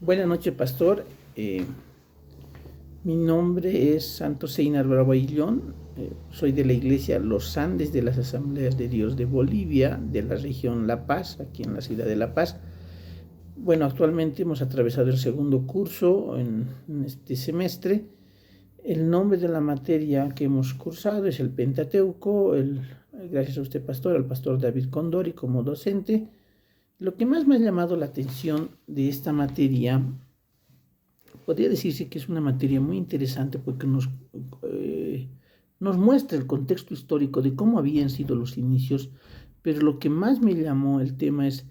Buenas noches, pastor. Mi nombre es Santos Einar Bravo Aillón. Soy de la iglesia Los Andes de las Asambleas de Dios de Bolivia, de la región La Paz, aquí en la ciudad de La Paz. Bueno, actualmente hemos atravesado el segundo curso en este semestre. El nombre de la materia que hemos cursado es el Pentateuco. Gracias a usted, pastor, al pastor David Condori como docente. Lo que más me ha llamado la atención de esta materia, podría decirse que es una materia muy interesante porque nos muestra el contexto histórico de cómo habían sido los inicios, pero lo que más me llamó el tema es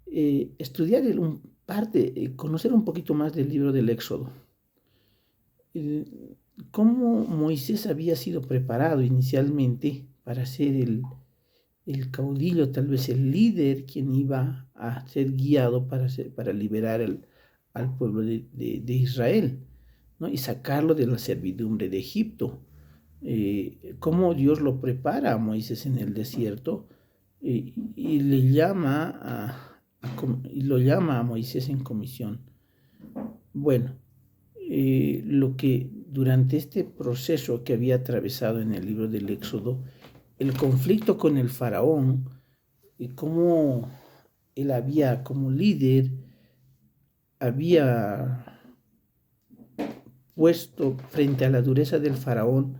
estudiar conocer un poquito más del libro del Éxodo. Cómo Moisés había sido preparado inicialmente para ser el caudillo, tal vez el líder, quien iba a ser guiado para liberar al pueblo de Israel, ¿no? Y sacarlo de la servidumbre de Egipto. Cómo Dios lo prepara a Moisés en el desierto y lo llama a Moisés en comisión. Bueno, lo que durante este proceso que había atravesado en el libro del Éxodo, el conflicto con el faraón y cómo él había, como líder, había puesto frente a la dureza del faraón,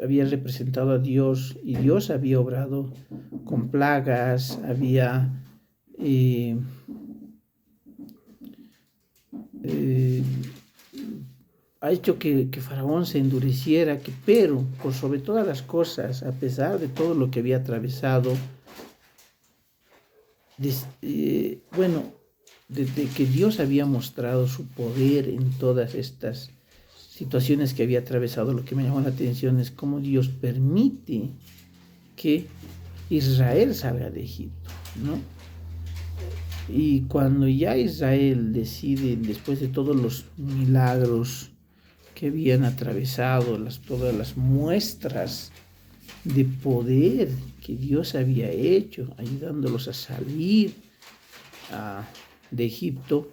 había representado a Dios y Dios había obrado con plagas, ha hecho que Faraón se endureciera, pero por sobre todas las cosas, a pesar de todo lo que había atravesado, desde que Dios había mostrado su poder en todas estas situaciones que había atravesado, lo que me llamó la atención es cómo Dios permite que Israel salga de Egipto, ¿no? Y cuando ya Israel decide, después de todos los milagros que habían atravesado, todas las muestras de poder que Dios había hecho, ayudándolos a salir de Egipto,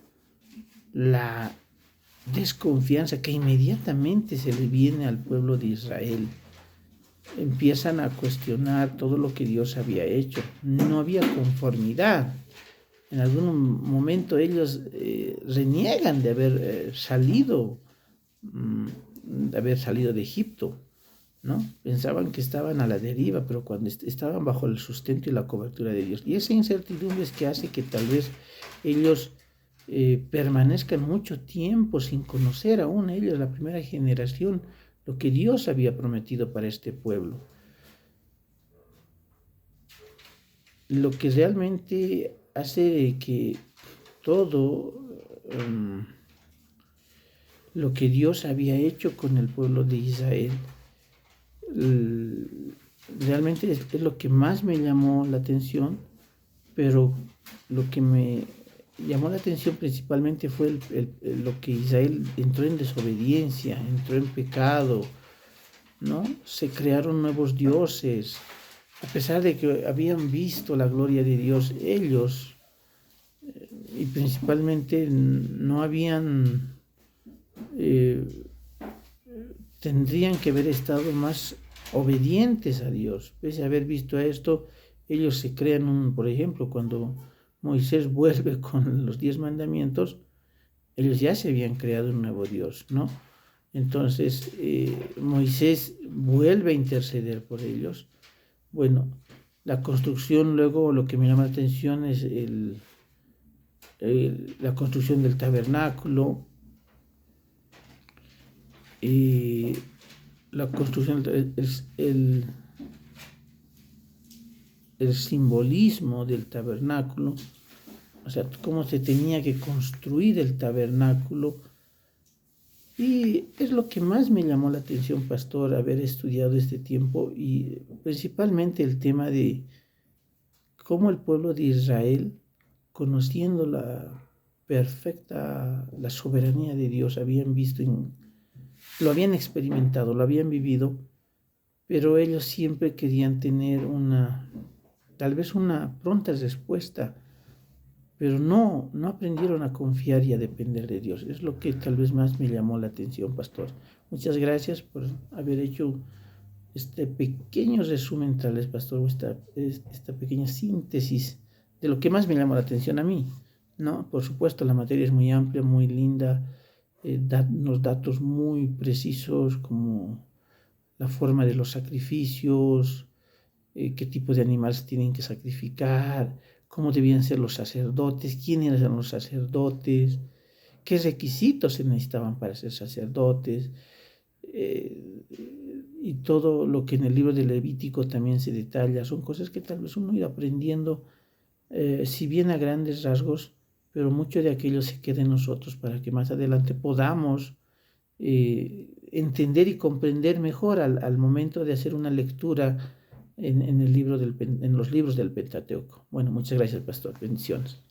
la desconfianza que inmediatamente se le viene al pueblo de Israel. Empiezan a cuestionar todo lo que Dios había hecho. No había conformidad. En algún momento ellos reniegan de haber salido de Egipto, ¿no? Pensaban que estaban a la deriva, pero cuando estaban bajo el sustento y la cobertura de Dios. Y esa incertidumbre es que hace que tal vez ellos permanezcan mucho tiempo sin conocer aún ellos, la primera generación, lo que Dios había prometido para este pueblo. Lo que realmente hace que todo lo que Dios había hecho con el pueblo de Israel realmente es lo que más me llamó la atención, pero lo que me llamó la atención principalmente fue lo que Israel entró en desobediencia, entró en pecado, ¿no? Se crearon nuevos dioses, a pesar de que habían visto la gloria de Dios, ellos, y principalmente no habían, tendrían que haber estado más obedientes a Dios. Pese a haber visto esto, ellos se crean por ejemplo, cuando Moisés vuelve con los 10 mandamientos, ellos ya se habían creado un nuevo Dios, ¿no? Entonces, Moisés vuelve a interceder por ellos. Bueno, la construcción, luego lo que me llama la atención es la construcción del tabernáculo, y la construcción, el simbolismo del tabernáculo, o sea, cómo se tenía que construir el tabernáculo. Y es lo que más me llamó la atención, pastor, haber estudiado este tiempo, y principalmente el tema de cómo el pueblo de Israel, conociendo la soberanía de Dios, lo habían experimentado, lo habían vivido, pero ellos siempre querían tener tal vez una pronta respuesta, pero no aprendieron a confiar y a depender de Dios. Es lo que tal vez más me llamó la atención, pastor. Muchas gracias por haber hecho este pequeño resumen, tal vez, pastor, o esta pequeña síntesis de lo que más me llamó la atención a mí, ¿no? Por supuesto, la materia es muy amplia, muy linda, da unos datos muy precisos, como la forma de los sacrificios, qué tipo de animales tienen que sacrificar, cómo debían ser los sacerdotes, quiénes eran los sacerdotes, qué requisitos se necesitaban para ser sacerdotes, y todo lo que en el libro de Levítico también se detalla. Son cosas que tal vez uno irá aprendiendo, si bien a grandes rasgos, pero mucho de aquello se queda en nosotros para que más adelante podamos entender y comprender mejor al momento de hacer una lectura en los libros del Pentateuco. Bueno, muchas gracias, pastor. Bendiciones.